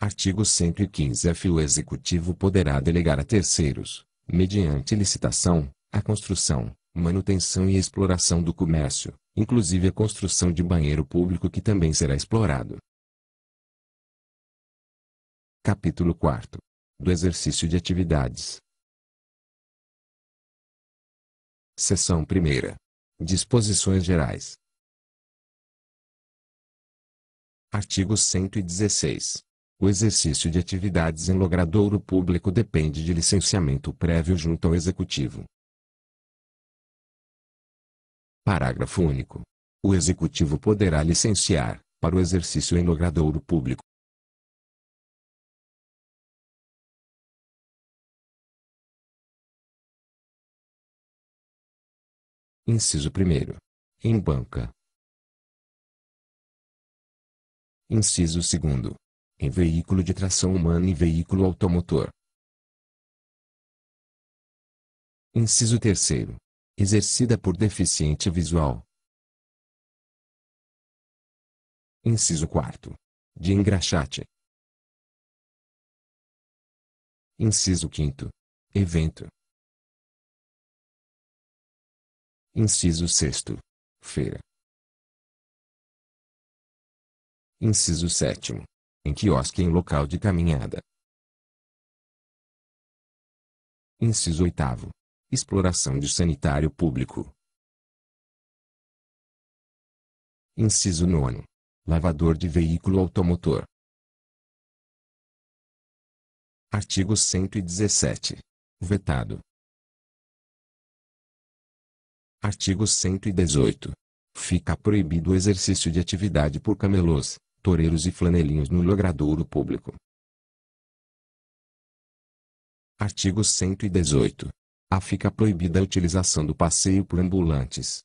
Artigo 115-F. O Executivo poderá delegar a terceiros, mediante licitação, a construção, manutenção e exploração do comércio, inclusive a construção de banheiro público que também será explorado. Capítulo 4. Do exercício de atividades. Seção 1ª. Disposições gerais. Artigo 116. O exercício de atividades em logradouro público depende de licenciamento prévio junto ao Executivo. Parágrafo único. O Executivo poderá licenciar, para o exercício em logradouro público. Inciso 1º. Em banca. Inciso 2º. Em veículo de tração humana e veículo automotor. Inciso 3º. Exercida por deficiente visual. Inciso 4º. De engraxate. Inciso 5º. Evento. Inciso 6º. Feira. Inciso 7º. Em quiosque em local de caminhada. Inciso 8º. Exploração de sanitário público. Inciso 9º. Lavador de veículo automotor. Artigo 117. Vetado. Artigo 118. Fica proibido o exercício de atividade por camelôs, toureiros e flanelinhos no logradouro público. Artigo 118. Fica proibida a utilização do passeio por ambulantes.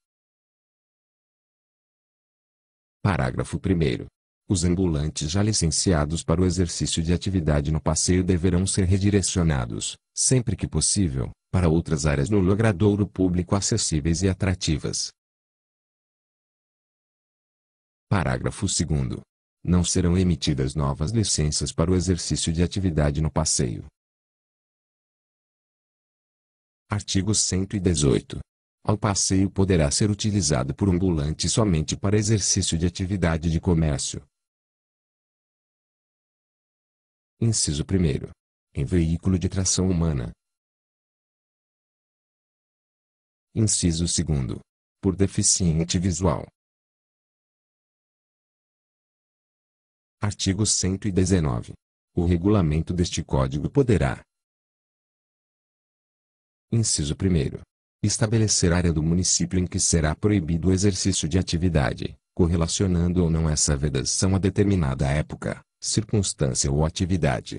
Parágrafo 1º. Os ambulantes já licenciados para o exercício de atividade no passeio deverão ser redirecionados, sempre que possível, para outras áreas no logradouro público acessíveis e atrativas. Parágrafo 2º. Não serão emitidas novas licenças para o exercício de atividade no passeio. Artigo 118. O passeio poderá ser utilizado por ambulante somente para exercício de atividade de comércio. Inciso 1º. Em veículo de tração humana. Inciso 2º. Por deficiente visual. Artigo 119. O regulamento deste Código poderá: Inciso 1º. Estabelecer área do município em que será proibido o exercício de atividade, correlacionando ou não essa vedação a determinada época, circunstância ou atividade.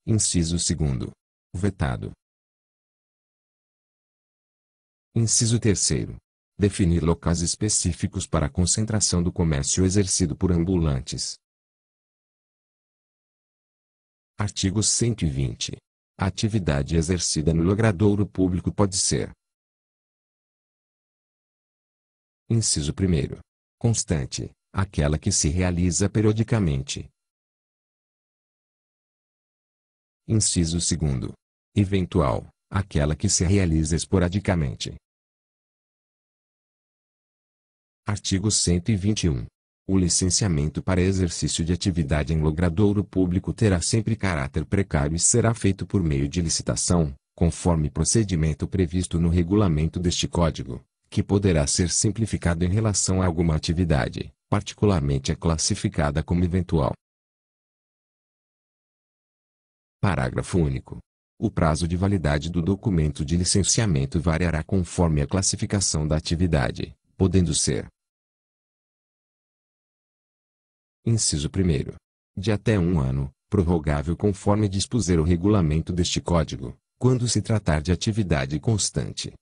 Inciso 2º. Vetado. Inciso 3º. Definir locais específicos para a concentração do comércio exercido por ambulantes. Artigo 120. A atividade exercida no logradouro público pode ser: Inciso 1º. Constante, aquela que se realiza periodicamente. Inciso 2º. Eventual, aquela que se realiza esporadicamente. Artigo 121. O licenciamento para exercício de atividade em logradouro público terá sempre caráter precário e será feito por meio de licitação, conforme procedimento previsto no regulamento deste Código, que poderá ser simplificado em relação a alguma atividade, particularmente a classificada como eventual. Parágrafo único. O prazo de validade do documento de licenciamento variará conforme a classificação da atividade, podendo ser: Inciso 1º. De até 1 ano, prorrogável conforme dispuser o regulamento deste Código, quando se tratar de atividade constante.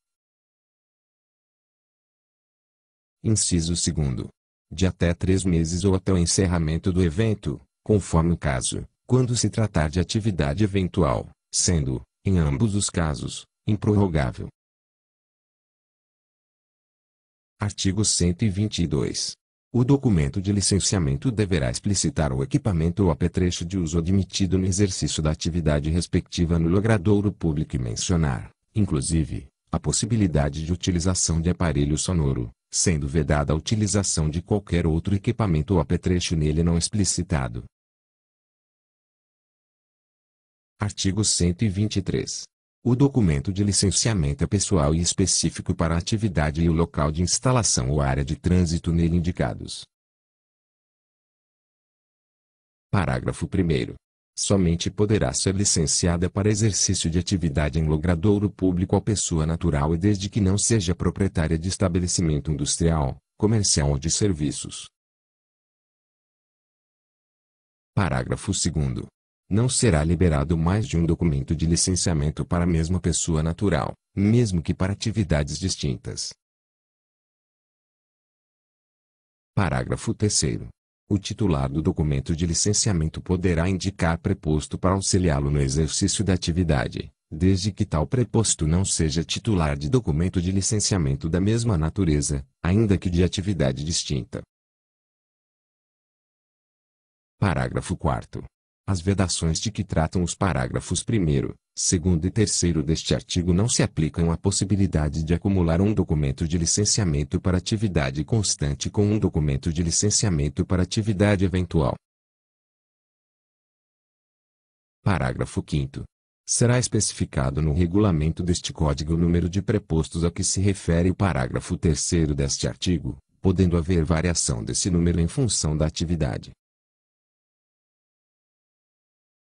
Inciso 2º. De até 3 meses ou até o encerramento do evento, conforme o caso, quando se tratar de atividade eventual, sendo, em ambos os casos, improrrogável. Artigo 122. O documento de licenciamento deverá explicitar o equipamento ou apetrecho de uso admitido no exercício da atividade respectiva no logradouro público e mencionar, inclusive, a possibilidade de utilização de aparelho sonoro, sendo vedada a utilização de qualquer outro equipamento ou apetrecho nele não explicitado. Artigo 123. O documento de licenciamento é pessoal e específico para a atividade e o local de instalação ou área de trânsito nele indicados. Parágrafo 1º. Somente poderá ser licenciada para exercício de atividade em logradouro público a pessoa natural e desde que não seja proprietária de estabelecimento industrial, comercial ou de serviços. Parágrafo 2º. Não será liberado mais de um documento de licenciamento para a mesma pessoa natural, mesmo que para atividades distintas. Parágrafo 3º. O titular do documento de licenciamento poderá indicar preposto para auxiliá-lo no exercício da atividade, desde que tal preposto não seja titular de documento de licenciamento da mesma natureza, ainda que de atividade distinta. Parágrafo 4º. As vedações de que tratam os parágrafos 1º, 2º e 3º deste artigo não se aplicam à possibilidade de acumular um documento de licenciamento para atividade constante com um documento de licenciamento para atividade eventual. Parágrafo 5º. Será especificado no regulamento deste Código o número de prepostos a que se refere o parágrafo 3º deste artigo, podendo haver variação desse número em função da atividade.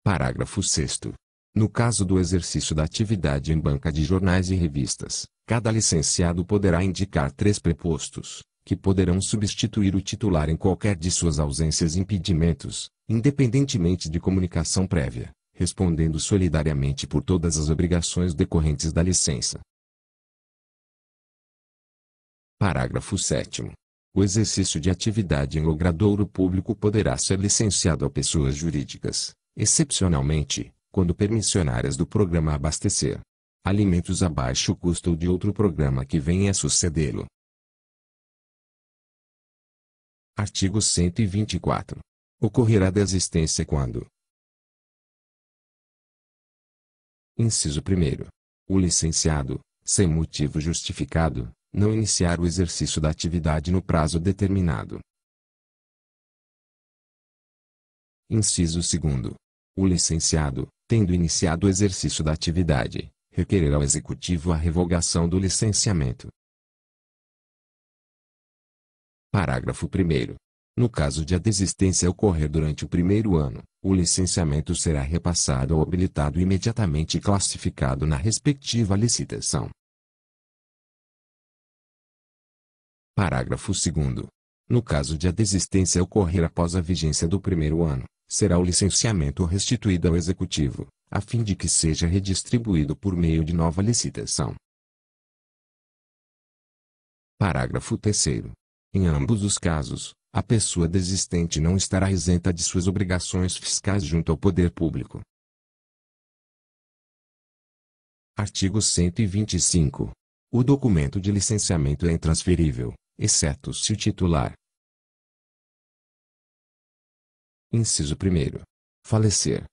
Parágrafo 6º. No caso do exercício da atividade em banca de jornais e revistas, cada licenciado poderá indicar 3 prepostos, que poderão substituir o titular em qualquer de suas ausências e impedimentos, independentemente de comunicação prévia, respondendo solidariamente por todas as obrigações decorrentes da licença. Parágrafo 7º. O exercício de atividade em logradouro público poderá ser licenciado a pessoas jurídicas, excepcionalmente, quando permissionárias do programa Abastecer Alimentos a baixo custo ou de outro programa que venha a sucedê-lo. Artigo 124. Ocorrerá desistência quando: Inciso 1º. O licenciado, sem motivo justificado, não iniciar o exercício da atividade no prazo determinado. Inciso 2º. O licenciado, tendo iniciado o exercício da atividade, requerer ao Executivo a revogação do licenciamento. Parágrafo 1º. No caso de a desistência ocorrer durante o primeiro ano, o licenciamento será repassado ou habilitado imediatamente e classificado na respectiva licitação. Parágrafo 2º. No caso de a desistência ocorrer após a vigência do primeiro ano, será o licenciamento restituído ao Executivo, a fim de que seja redistribuído por meio de nova licitação. Parágrafo 3º. Em ambos os casos, a pessoa desistente não estará isenta de suas obrigações fiscais junto ao poder público. Artigo 125. O documento de licenciamento é intransferível, exceto se o titular: Inciso 1º. Falecer.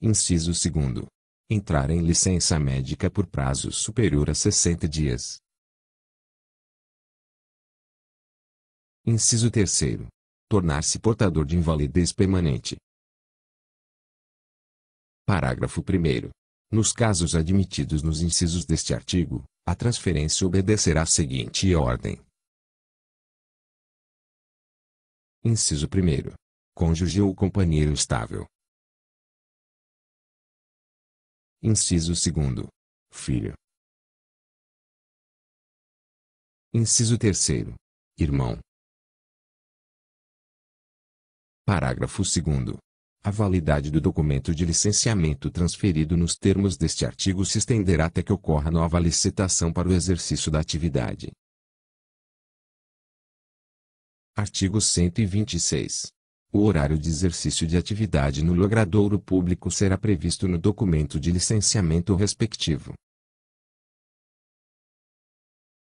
Inciso 2º. Entrar em licença médica por prazo superior a 60 dias. Inciso 3º. Tornar-se portador de invalidez permanente. Parágrafo 1º. Nos casos admitidos nos incisos deste artigo, a transferência obedecerá à seguinte ordem. Inciso 1º. Cônjuge ou companheiro estável. Inciso 2º. Filho. Inciso 3º. Irmão. Parágrafo 2º. A validade do documento de licenciamento transferido nos termos deste artigo se estenderá até que ocorra nova licitação para o exercício da atividade. Artigo 126. O horário de exercício de atividade no logradouro público será previsto no documento de licenciamento respectivo.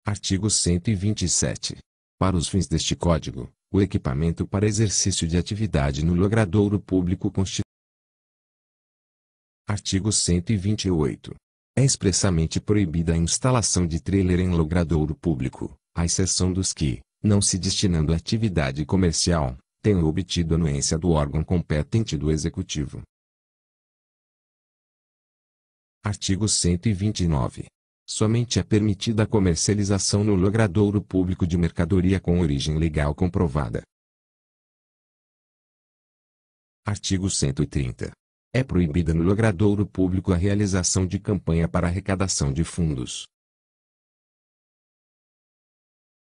Artigo 127. Para os fins deste Código, o equipamento para exercício de atividade no logradouro público constitui. Artigo 128. É expressamente proibida a instalação de trailer em logradouro público, à exceção dos que, não se destinando à atividade comercial, tenham obtido anuência do órgão competente do Executivo. Artigo 129. Somente é permitida a comercialização no logradouro público de mercadoria com origem legal comprovada. Artigo 130. É proibida no logradouro público a realização de campanha para arrecadação de fundos.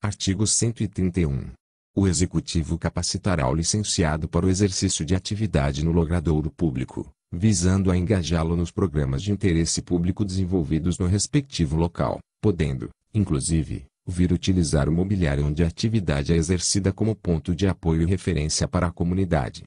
Artigo 131. O Executivo capacitará o licenciado para o exercício de atividade no logradouro público, visando a engajá-lo nos programas de interesse público desenvolvidos no respectivo local, podendo, inclusive, vir utilizar o mobiliário onde a atividade é exercida como ponto de apoio e referência para a comunidade.